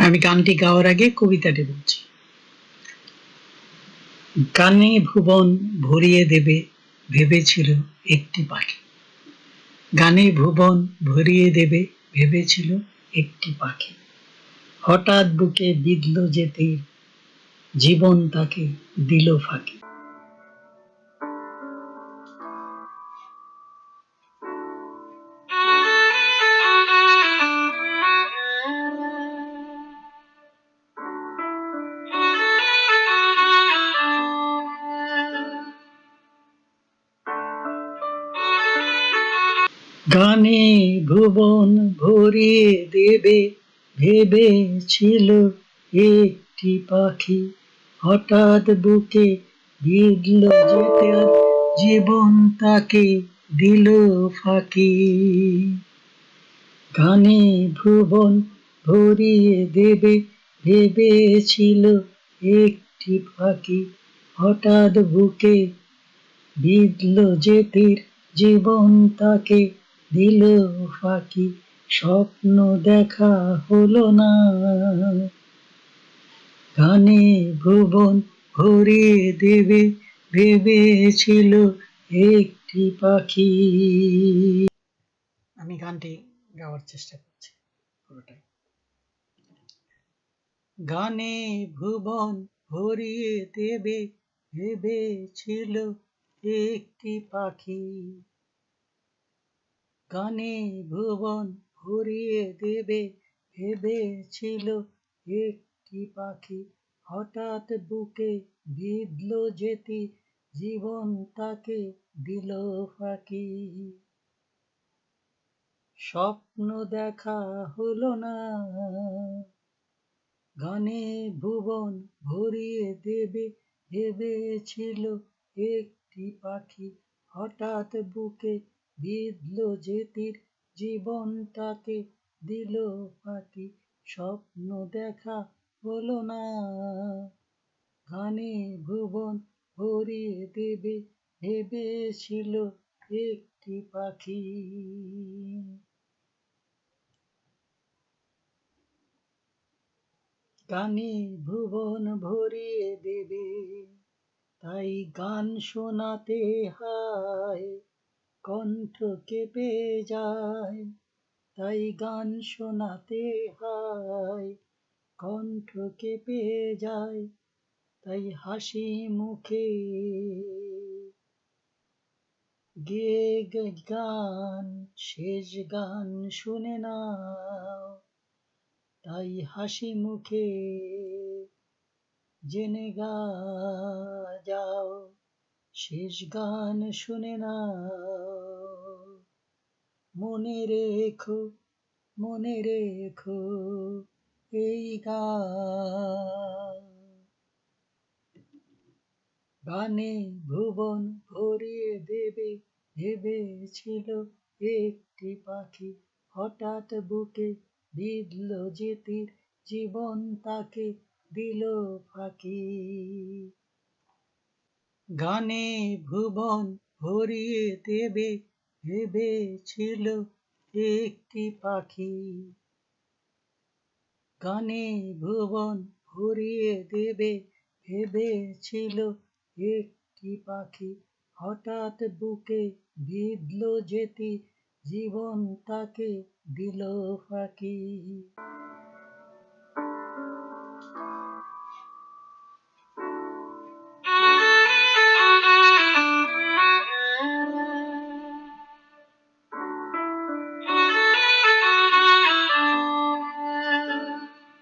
আমি গানটি গাওয়ার আগে কবিতাটি বলছি। গানে ভুবন ভরিয়ে দেবে ভেবেছিল একটি পাখি। গানে ভুবন ভরিয়ে দেবে ভেবেছিল একটি পাখি। হঠাৎ বুকে বিঁধল যে তীর, জীবন তাকে দিল ফাঁকি। গানে ভুবন ভরিয়ে দেবে ভেবেছিল একটি পাখি। হঠাৎ বুকে বিঁধল যে তার, জীবন তাকে দিল ফাঁকি। গানে ভুবন ভরিয়ে দেবে ভেবেছিল একটি পাখি। হঠাৎ বুকে বিঁধল যে তীর, জীবন তাকে দিল ফাঁকি। স্বপ্ন দেখা হলো না, গানে ভুবন ভরিয়ে দেবে ভেবেছিল একটি পাখি। আমি গানটি গাওয়ার চেষ্টা করছি পুরোটাই। গানে ভুবন ভরিয়ে দেবে ভেবেছিল একটি পাখি। গানে ভুবন ভরিয়ে দেবে ভেবেছিল একটি পাখি। হঠাৎ বুকে বিঁধল যে তীর, জীবন তাকে দিল ফাঁকি। স্বপ্ন দেখা হলো না, গানে ভুবন ভরিয়ে দেবে ভেবেছিল একটি পাখি। হঠাৎ বুকে বিঁধল যে তীর, জীবন তাকে দিল ফাঁকি। স্বপ্ন দেখা হলো না, গানে ভুবন ভরিয়ে দেবে ভেবেছিল একটি পাখি। গানে ভুবন ভরিয়ে দেবে, তাই গান শোনাতে হয়, কণ্ঠ কেঁপে যায়। তাই গান শোনাতে হয়, কণ্ঠ কেঁপে যায়। তাই হাসি মুখে গেয়ে গান, শেষ গান শুনে নাও। তাই হাসি মুখে জেনে যাও, শেষ গান শুনে নাও। মনে রেখো, মনে রেখো এই গান। গানে ভুবন ভরিয়ে দেবে ভেবেছিল একটি পাখি। হঠাৎ বুকে বিঁধল যে তীর, জীবন তাকে দিল ফাঁকি। গানে ভুবন ভরিয়ে দেবে ভেবেছিল একটি পাখি। গানে ভুবন ভরিয়ে দেবে ভেবেছিল একটি পাখি। হঠাৎ বুকে বিঁধল যে তীর, জীবন তাকে দিল ফাঁকি।